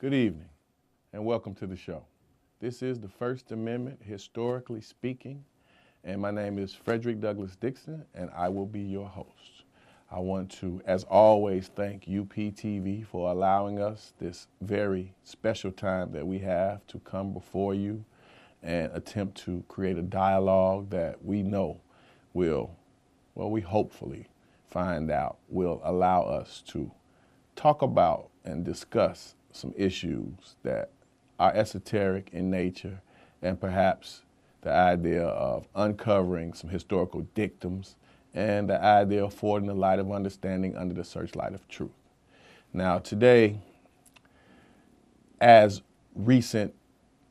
Good evening, and welcome to the show. This is the First Amendment, historically speaking, and my name is Frederick Douglass Dixon, and I will be your host. I want to, as always, thank UPTV for allowing us this very special time that we have to come before you and attempt to create a dialogue that we know will, we hopefully find out, will allow us to talk about and discuss some issues that are esoteric in nature, and perhaps the idea of uncovering some historical dictums and the idea of affording the light of understanding under the searchlight of truth. Now today, as recent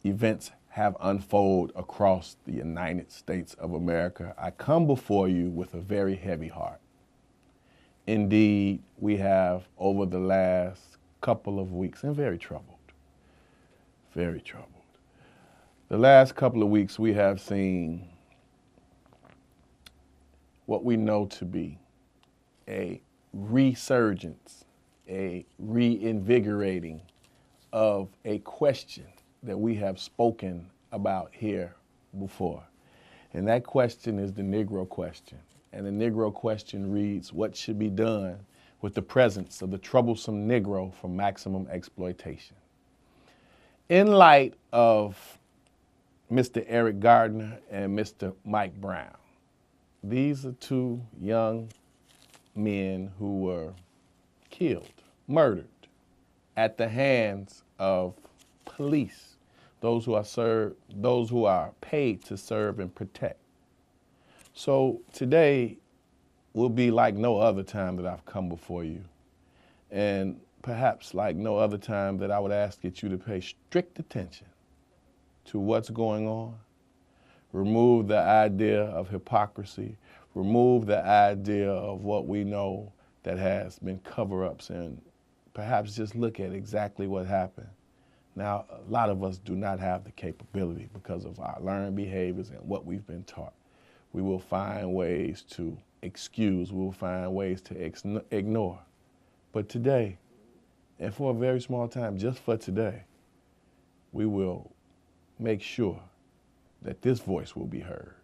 events have unfolded across the United States of America, I come before you with a very heavy heart. Indeed, we have over the last couple of weeks, and very troubled. The last couple of weeks we have seen what we know to be a resurgence, a reinvigorating of a question that we have spoken about here before. And that question is the Negro question. And the Negro question reads, what should be done with the presence of the troublesome Negro for maximum exploitation? In light of Mr. Eric Gardner and Mr. Mike Brown, these are two young men who were killed, murdered at the hands of police, those who are paid to serve and protect. So today will be like no other time that I've come before you, and perhaps like no other time that I would ask that you to pay strict attention to what's going on. Remove the idea of hypocrisy, remove the idea of what we know that has been cover-ups, and perhaps just look at exactly what happened. Now, a lot of us do not have the capability because of our learned behaviors and what we've been taught. We will find ways to excuse, we will find ways to ignore. But today, and for a very small time, just for today, we will make sure that this voice will be heard.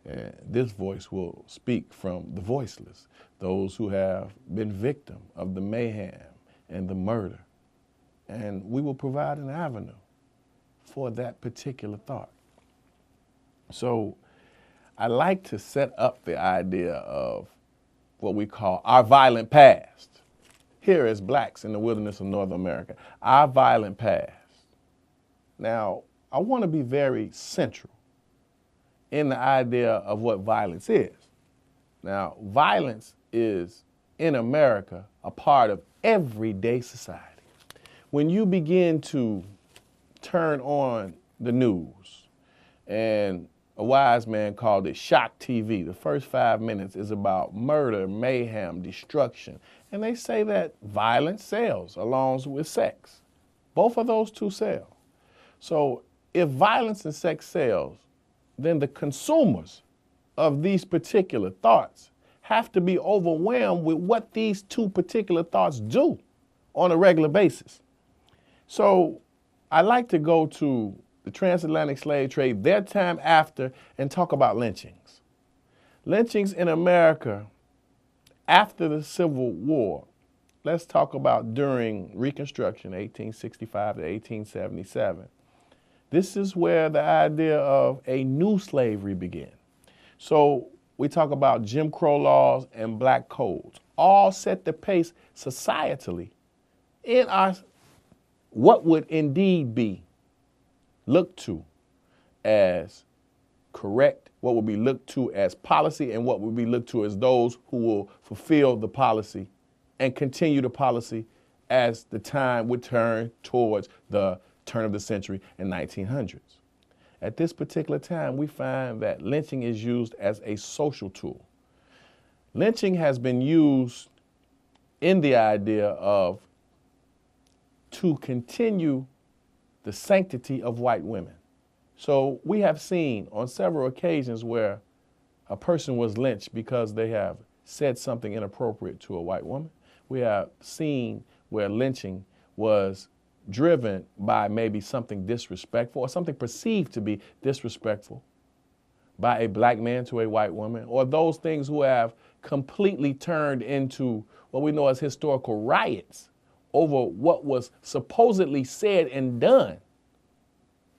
And this voice will speak from the voiceless, those who have been victim of the mayhem and the murder. And we will provide an avenue for that particular thought. So I like to set up the idea of what we call our violent past. Here as blacks in the wilderness of North America, our violent past. Now, I want to be very central in the idea of what violence is. Now, violence is, in America, a part of everyday society. When you begin to turn on the news, and a wise man called it shock TV, the first 5 minutes is about murder, mayhem, destruction. And they say that violence sells along with sex. Both of those two sell. So if violence and sex sells, then the consumers of these particular thoughts have to be overwhelmed with what these two particular thoughts do on a regular basis. So I like to go to the transatlantic slave trade, their time after, and talk about lynchings. Lynchings in America after the Civil War. Let's talk about during Reconstruction, 1865 to 1877. This is where the idea of a new slavery began. So we talk about Jim Crow laws and black codes, all set the pace societally in our what would indeed be looked to as correct, what would be looked to as policy, and what would be looked to as those who will fulfill the policy and continue the policy as the time would turn towards the turn of the century in 1900s. At this particular time, we find that lynching is used as a social tool. Lynching has been used in the idea of to continue the sanctity of white women. So we have seen on several occasions where a person was lynched because they have said something inappropriate to a white woman. We have seen where lynching was driven by maybe something disrespectful or something perceived to be disrespectful by a black man to a white woman, or those things who have completely turned into what we know as historical riots over what was supposedly said and done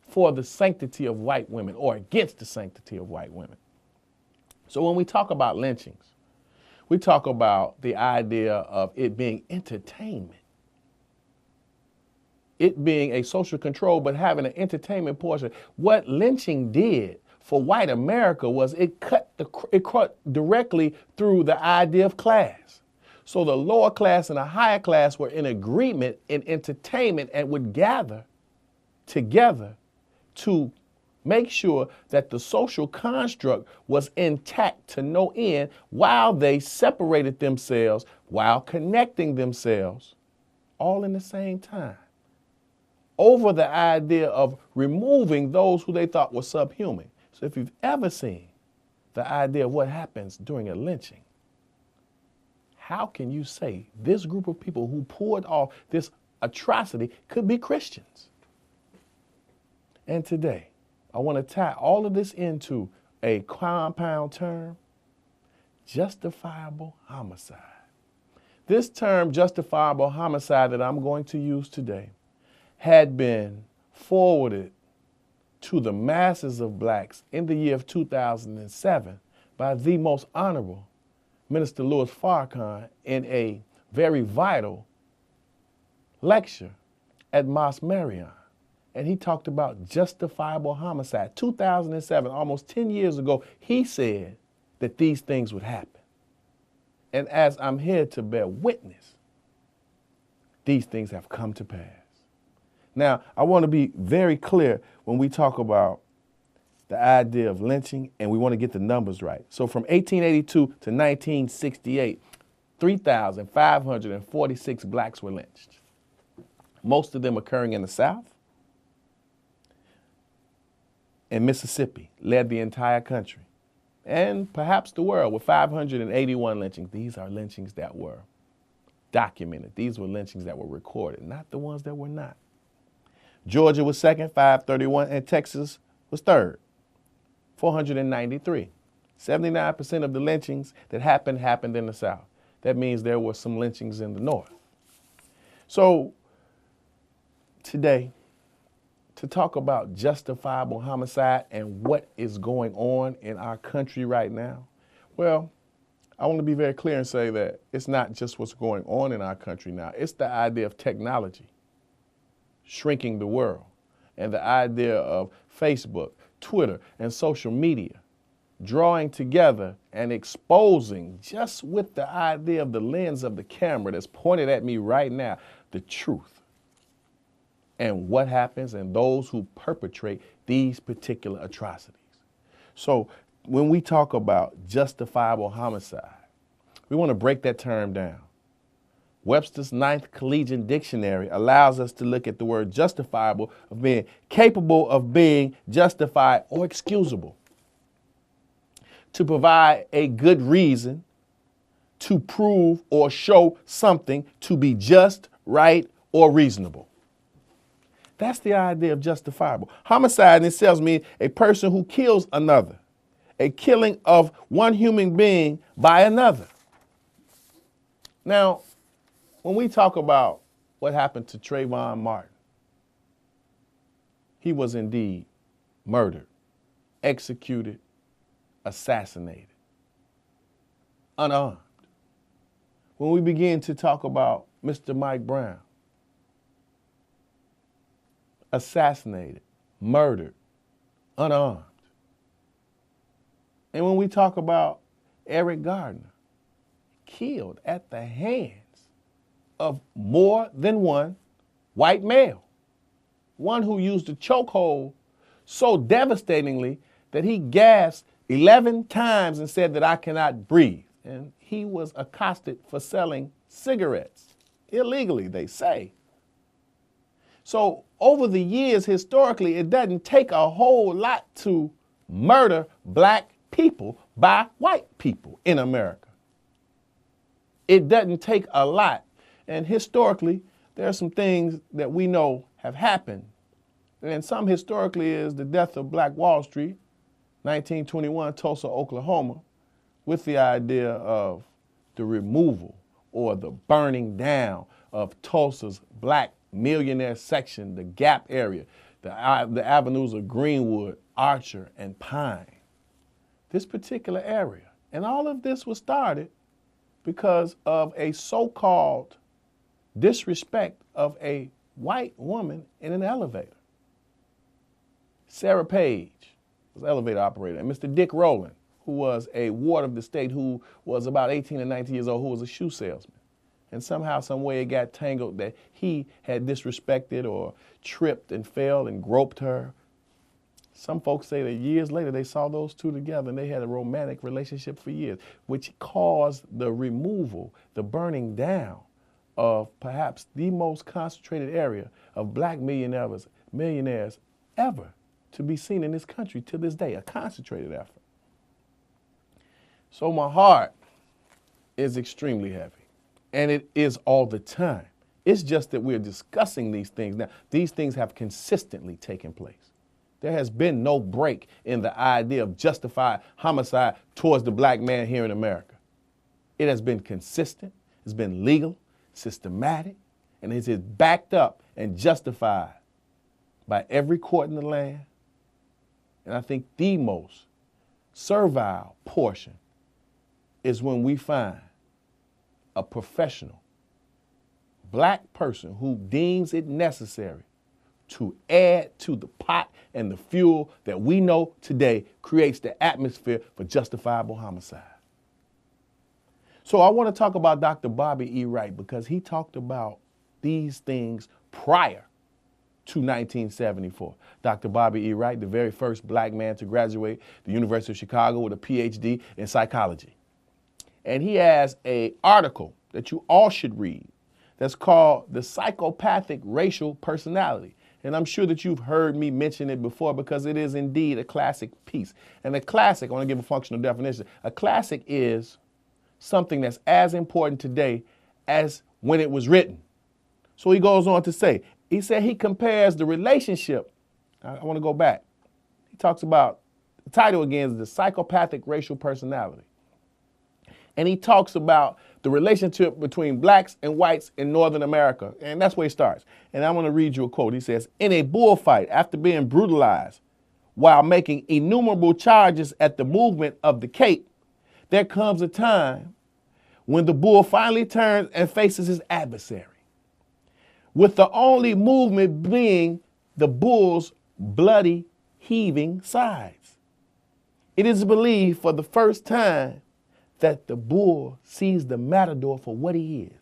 for the sanctity of white women or against the sanctity of white women. So when we talk about lynchings, we talk about the idea of it being entertainment, it being a social control, but having an entertainment portion. What lynching did for white America was it cut directly through the idea of class. So the lower class and the higher class were in agreement in entertainment and would gather together to make sure that the social construct was intact to no end while they separated themselves, while connecting themselves, all in the same time, over the idea of removing those who they thought were subhuman. So if you've ever seen the idea of what happens during a lynching, how can you say this group of people who pulled off this atrocity could be Christians? And today, I want to tie all of this into a compound term, justifiable homicide. This term, justifiable homicide, that I'm going to use today had been forwarded to the masses of blacks in the year of 2007 by the most honorable Minister Louis Farrakhan in a very vital lecture at Mosque Marion. And he talked about justifiable homicide. 2007, almost 10 years ago, he said that these things would happen. And as I'm here to bear witness, these things have come to pass. Now, I want to be very clear when we talk about the idea of lynching, and we want to get the numbers right. So from 1882 to 1968, 3,546 blacks were lynched, most of them occurring in the South. And Mississippi led the entire country, and perhaps the world, with 581 lynchings. These are lynchings that were documented. These were lynchings that were recorded, not the ones that were not. Georgia was second, 531, and Texas was third, 493. 79% of the lynchings that happened in the South. That means there were some lynchings in the North. So today, to talk about justifiable homicide and what is going on in our country right now, well, I want to be very clear and say that it's not just what's going on in our country now. It's the idea of technology shrinking the world, and the idea of Facebook, Twitter, and social media drawing together and exposing, just with the idea of the lens of the camera that's pointed at me right now, the truth and what happens and those who perpetrate these particular atrocities. So when we talk about justifiable homicide, we want to break that term down. Webster's 9th Collegiate Dictionary allows us to look at the word justifiable of being capable of being justified or excusable, to provide a good reason, to prove or show something to be just, right, or reasonable. That's the idea of justifiable. Homicide in itself means a person who kills another, a killing of one human being by another. Now, when we talk about what happened to Trayvon Martin, he was indeed murdered, executed, assassinated, unarmed. When we begin to talk about Mr. Mike Brown, assassinated, murdered, unarmed. And when we talk about Eric Gardner, killed at the hands of more than one white male, one who used a chokehold so devastatingly that he gasped 11 times and said that I cannot breathe. And he was accosted for selling cigarettes illegally, they say. So over the years, historically, it doesn't take a whole lot to murder black people by white people in America. It doesn't take a lot. And historically, there are some things that we know have happened. And some historically is the death of Black Wall Street, 1921, Tulsa, Oklahoma, with the idea of the removal or the burning down of Tulsa's black millionaire section, the Gap area, the avenues of Greenwood, Archer, and Pine. This particular area. And all of this was started because of a so-called disrespect of a white woman in an elevator. Sarah Page was an elevator operator, and Mr. Dick Rowland, who was a ward of the state who was about 18 and 19 years old, who was a shoe salesman. And somehow, some way it got tangled that he had disrespected or tripped and fell and groped her. Some folks say that years later they saw those two together and they had a romantic relationship for years, which caused the removal, the burning down of perhaps the most concentrated area of black millionaires ever to be seen in this country to this day, a concentrated effort. So my heart is extremely heavy, and it is all the time. It's just that we're discussing these things now. These things have consistently taken place. There has been no break in the idea of justified homicide towards the black man here in America. It has been consistent, it's been legal, systematic, and it is backed up and justified by every court in the land. And I think the most servile portion is when we find a professional black person who deems it necessary to add to the pot and the fuel that we know today creates the atmosphere for justifiable homicide. So I want to talk about Dr. Bobby E. Wright because he talked about these things prior to 1974. Dr. Bobby E. Wright, the very first black man to graduate the University of Chicago with a PhD in psychology. And he has an article that you all should read that's called The Psychopathic Racial Personality. And I'm sure that you've heard me mention it before because it is indeed a classic piece. And a classic, I want to give a functional definition. A classic is something that's as important today as when it was written. So he goes on to say, he said he compares the relationship. I want to go back. He talks about, the title again is The Psychopathic Racial Personality. And he talks about the relationship between blacks and whites in Northern America. And that's where he starts. And I want to read you a quote. He says, in a bullfight, after being brutalized while making innumerable charges at the movement of the Cape, there comes a time when the bull finally turns and faces his adversary, with the only movement being the bull's bloody, heaving sides. It is believed for the first time that the bull sees the matador for what he is.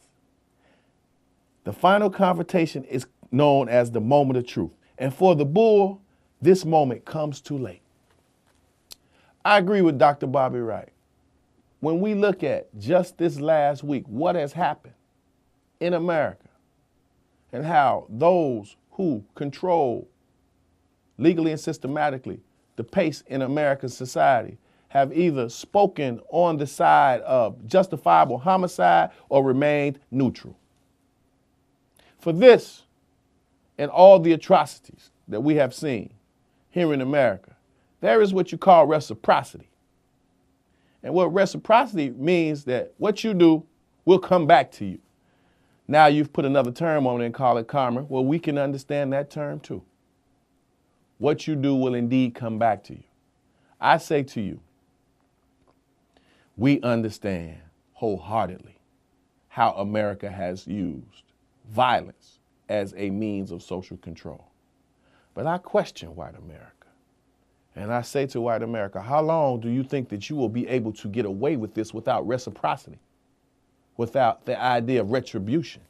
The final confrontation is known as the moment of truth. And for the bull, this moment comes too late. I agree with Dr. Bobby Wright. When we look at just this last week, what has happened in America and how those who control legally and systematically the pace in American society have either spoken on the side of justifiable homicide or remained neutral. For this and all the atrocities that we have seen here in America, there is what you call reciprocity. And what reciprocity means that what you do will come back to you. Now you've put another term on it and call it karma. Well, we can understand that term too. What you do will indeed come back to you. I say to you, we understand wholeheartedly how America has used violence as a means of social control. But I question white America. And I say to white America, how long do you think that you will be able to get away with this without reciprocity, without the idea of retribution?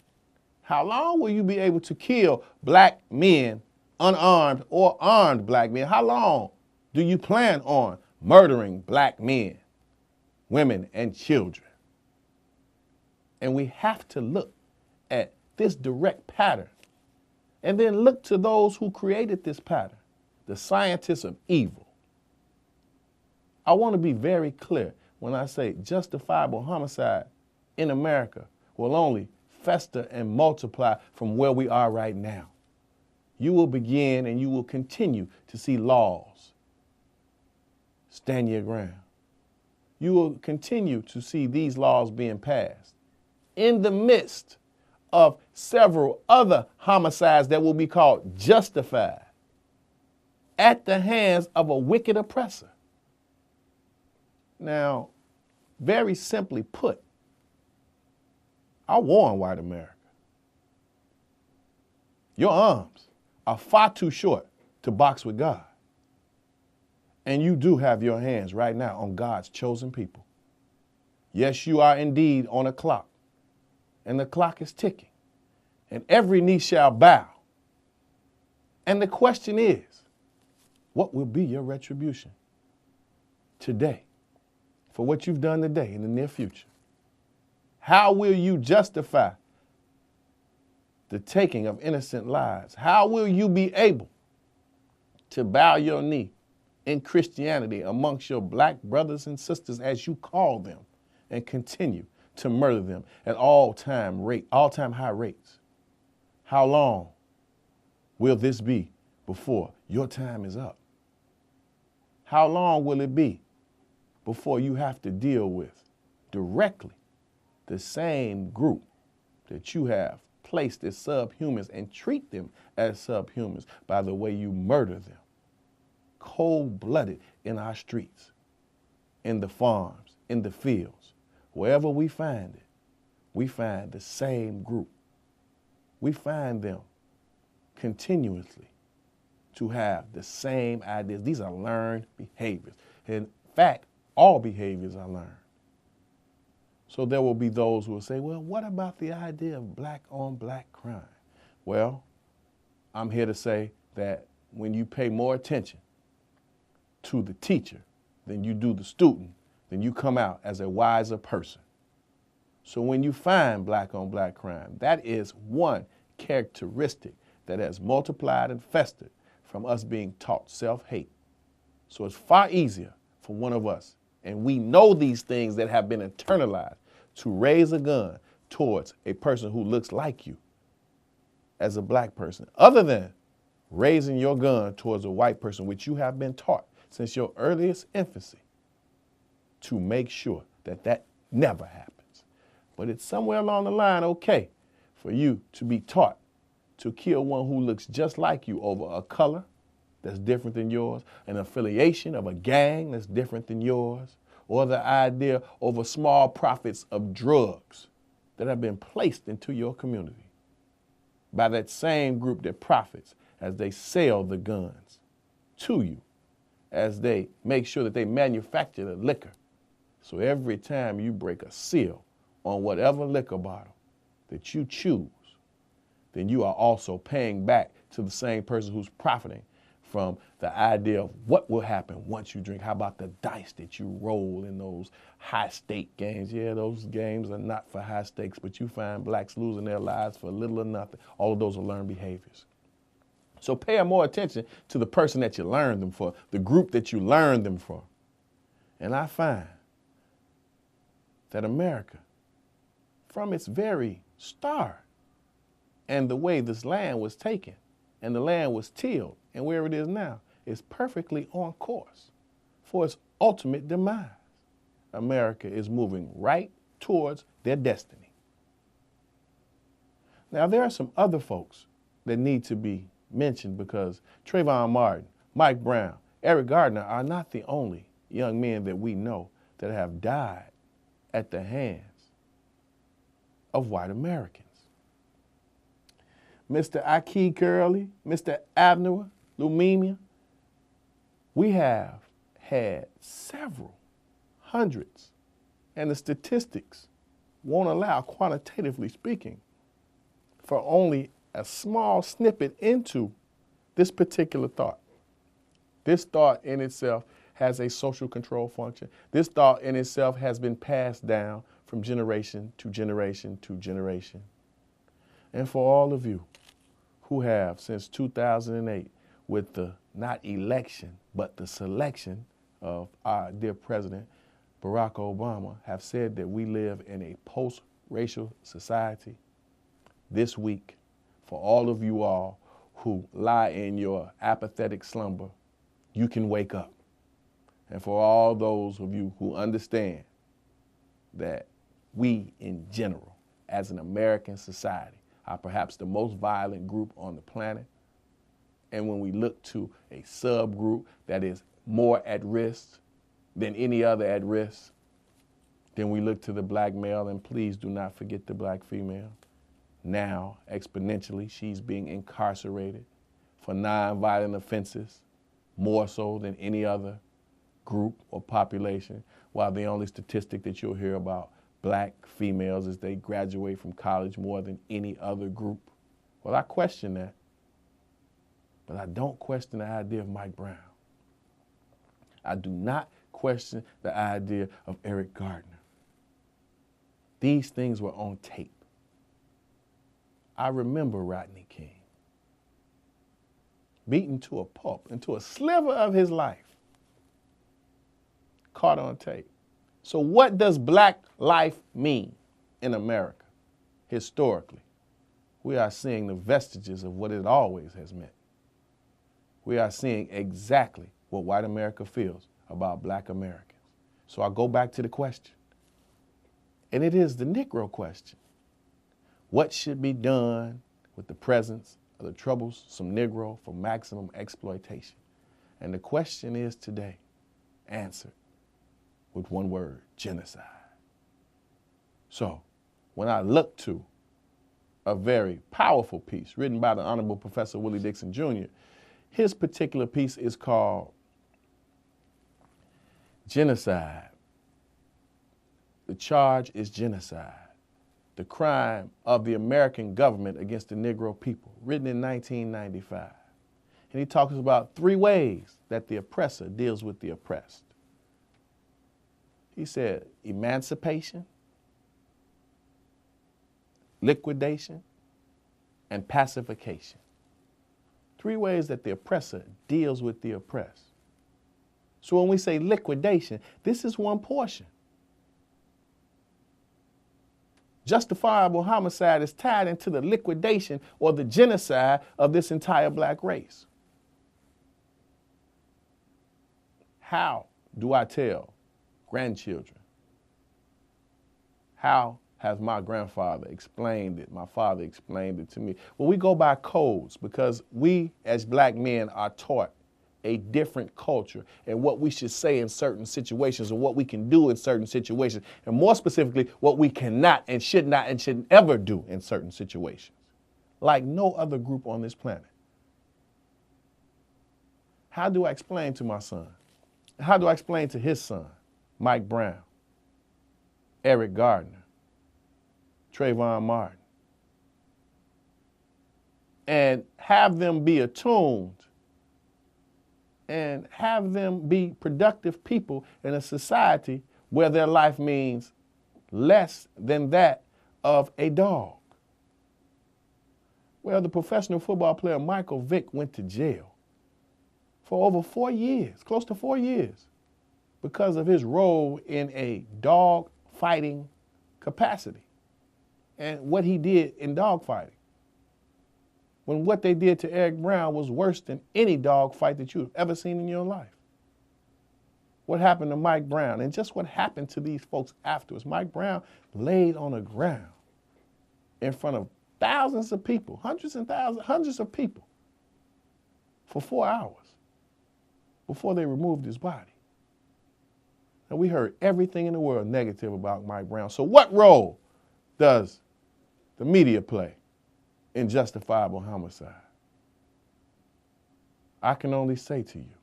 How long will you be able to kill black men, unarmed or armed black men? How long do you plan on murdering black men, women, and children? And we have to look at this direct pattern and then look to those who created this pattern, the scientists of evil. I want to be very clear when I say justifiable homicide in America will only fester and multiply from where we are right now. You will begin and you will continue to see laws stand your ground. You will continue to see these laws being passed in the midst of several other homicides that will be called justified at the hands of a wicked oppressor. Now, very simply put, I warn white America, your arms are far too short to box with God. And you do have your hands right now on God's chosen people. Yes, you are indeed on a clock, and the clock is ticking, and every knee shall bow. And the question is, what will be your retribution today for what you've done today in the near future? How will you justify the taking of innocent lives? How will you be able to bow your knee in Christianity amongst your black brothers and sisters, as you call them, and continue to murder them at all-time high rates? How long will this be before your time is up? How long will it be before you have to deal with directly the same group that you have placed as subhumans and treat them as subhumans by the way you murder them, cold-blooded in our streets, in the farms, in the fields, wherever we find it, we find the same group. We find them continuously to have the same ideas. These are learned behaviors. In fact, all behaviors are learned. So there will be those who will say, well, what about the idea of black on black crime? Well, I'm here to say that when you pay more attention to the teacher than you do the student, then you come out as a wiser person. So when you find black on black crime, that is one characteristic that has multiplied and festered from us being taught self-hate. So it's far easier for one of us, and we know these things that have been internalized, to raise a gun towards a person who looks like you as a black person, other than raising your gun towards a white person, which you have been taught since your earliest infancy to make sure that that never happens. But it's somewhere along the line okay for you to be taught to kill one who looks just like you over a color that's different than yours, an affiliation of a gang that's different than yours, or the idea over small profits of drugs that have been placed into your community by that same group that profits as they sell the guns to you, as they make sure that they manufacture the liquor. So every time you break a seal on whatever liquor bottle that you choose, then you are also paying back to the same person who's profiting from the idea of what will happen once you drink. How about the dice that you roll in those high-stake games? Yeah, those games are not for high stakes, but you find blacks losing their lives for little or nothing. All of those are learned behaviors. So pay more attention to the person that you learned them for, the group that you learned them for. And I find that America, from its very start, and the way this land was taken, and the land was tilled, and where it is now, is perfectly on course for its ultimate demise. America is moving right towards their destiny. Now, there are some other folks that need to be mentioned, because Trayvon Martin, Mike Brown, Eric Gardner are not the only young men that we know that have died at the hands of white Americans. Mr. Aki Curley, Mr. Abner Lumumia, we have had several hundreds, and the statistics won't allow, quantitatively speaking, for only a small snippet into this particular thought. This thought in itself has a social control function. This thought in itself has been passed down from generation to generation to generation. And for all of you who have, since 2008, with the not election, but the selection of our dear President Barack Obama, have said that we live in a post-racial society, this week, for all of you all who lie in your apathetic slumber, you can wake up. And for all those of you who understand that we in general, as an American society, are perhaps the most violent group on the planet. And when we look to a subgroup that is more at risk than any other at risk, then we look to the black male, and please do not forget the black female. Now, exponentially, she's being incarcerated for nonviolent offenses, more so than any other group or population, while the only statistic that you'll hear about black females is they graduate from college more than any other group. Well, I question that, but I don't question the idea of Mike Brown. I do not question the idea of Eric Gardner. These things were on tape. I remember Rodney King beaten to a pulp, into a sliver of his life, caught on tape. So what does black life mean in America historically? We are seeing the vestiges of what it always has meant. We are seeing exactly what white America feels about black Americans. So I go back to the question, and it is the Negro question. What should be done with the presence of the troublesome Negro for maximum exploitation? And the question is today answered with one word: genocide. So when I look to a very powerful piece written by the Honorable Professor Willie Dixon Jr., his particular piece is called Genocide. The charge is genocide, the crime of the American government against the Negro people, written in 1995. And he talks about 3 ways that the oppressor deals with the oppressed. He said emancipation, liquidation, and pacification. 3 ways that the oppressor deals with the oppressed. So when we say liquidation, this is one portion. Justifiable homicide is tied into the liquidation or the genocide of this entire black race. How do I tell grandchildren? How has my grandfather explained it? My father explained it to me. Well, we go by codes because we as black men are taught a different culture and what we should say in certain situations and what we can do in certain situations, and more specifically, what we cannot and should not and should ever do in certain situations, like no other group on this planet. How do I explain to my son? How do I explain to his son, Mike Brown, Eric Gardner, Trayvon Martin, and have them be attuned and have them be productive people in a society where their life means less than that of a dog? Well, the professional football player Michael Vick went to jail for over 4 years, close to 4 years, because of his role in a dog fighting capacity and what he did in dog fighting. When what they did to Eric Brown was worse than any dog fight that you've ever seen in your life. What happened to Mike Brown, and just what happened to these folks afterwards. Mike Brown laid on the ground in front of thousands of people, hundreds and thousands, hundreds of people for 4 hours before they removed his body. And we heard everything in the world negative about Mike Brown. So what role does the media play in justifiable homicide? I can only say to you,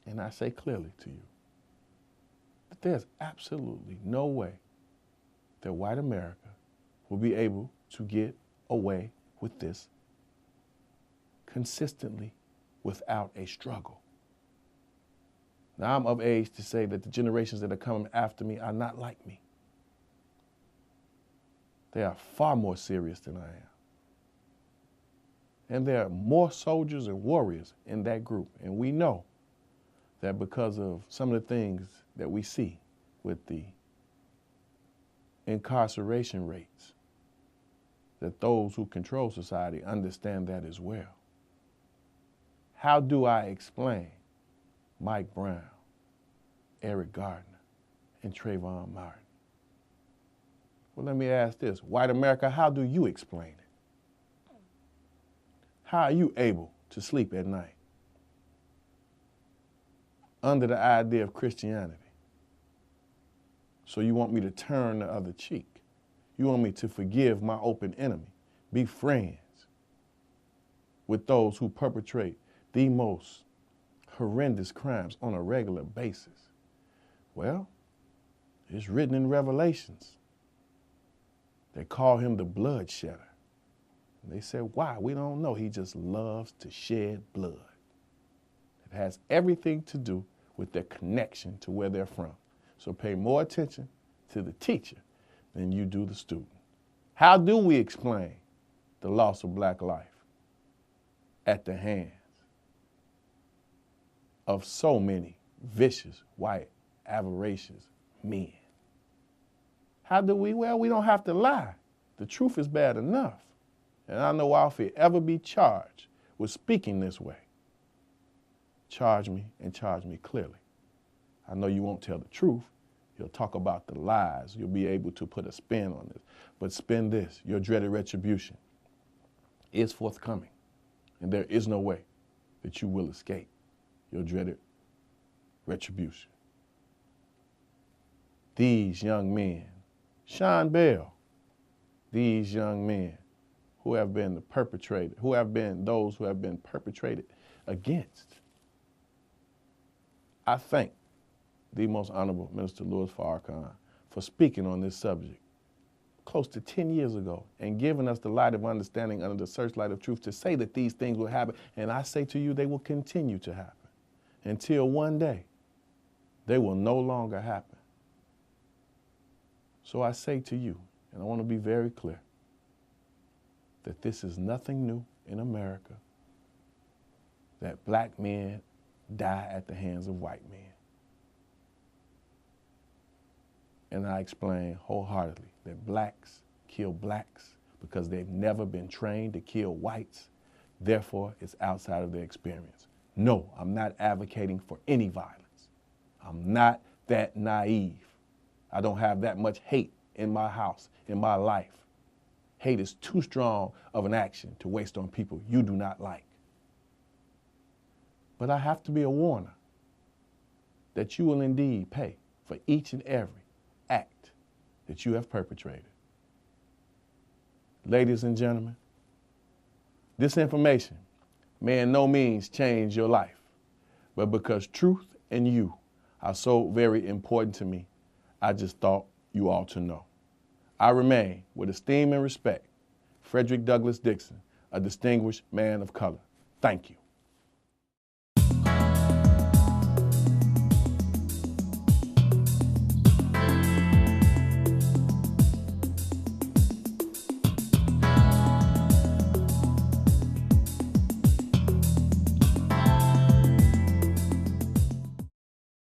and I say clearly to you, that there's absolutely no way that white America will be able to get away with this consistently without a struggle. Now, I'm of age to say that the generations that are coming after me are not like me. They are far more serious than I am. And there are more soldiers and warriors in that group. And we know that because of some of the things that we see with the incarceration rates, that those who control society understand that as well. How do I explain Mike Brown, Eric Gardner, and Trayvon Martin? Well, let me ask this. White America, how do you explain it? How are you able to sleep at night under the idea of Christianity? So you want me to turn the other cheek. You want me to forgive my open enemy, be friends with those who perpetrate the most horrendous crimes on a regular basis. Well, it's written in Revelations. They call him the bloodshedder. And they said, why? We don't know. He just loves to shed blood. It has everything to do with their connection to where they're from. So pay more attention to the teacher than you do the student. How do we explain the loss of black life at the hands of so many vicious, white, avaricious men? How do we? Well, we don't have to lie. The truth is bad enough. And I know I'll forever be charged with speaking this way. Charge me and charge me clearly. I know you won't tell the truth. You'll talk about the lies. You'll be able to put a spin on this. But spin this, your dreaded retribution is forthcoming. And there is no way that you will escape your dreaded retribution. These young men, Sean Bell, these young men who have been the perpetrated, who have been those who have been perpetrated against. I thank the most honorable Minister Louis Farrakhan for speaking on this subject close to 10 years ago and giving us the light of understanding under the searchlight of truth to say that these things will happen. And I say to you, they will continue to happen until one day they will no longer happen. So I say to you, and I want to be very clear, that this is nothing new in America, that black men die at the hands of white men. And I explain wholeheartedly that blacks kill blacks because they've never been trained to kill whites. Therefore, it's outside of their experience. No, I'm not advocating for any violence. I'm not that naive. I don't have that much hate in my house, in my life. Hate is too strong of an action to waste on people you do not like. But I have to be a warner that you will indeed pay for each and every act that you have perpetrated. Ladies and gentlemen, this information may in no means change your life, but because truth and you are so very important to me, I just thought you ought to know. I remain, with esteem and respect, Frederick Douglass Dixon, a distinguished man of color. Thank you.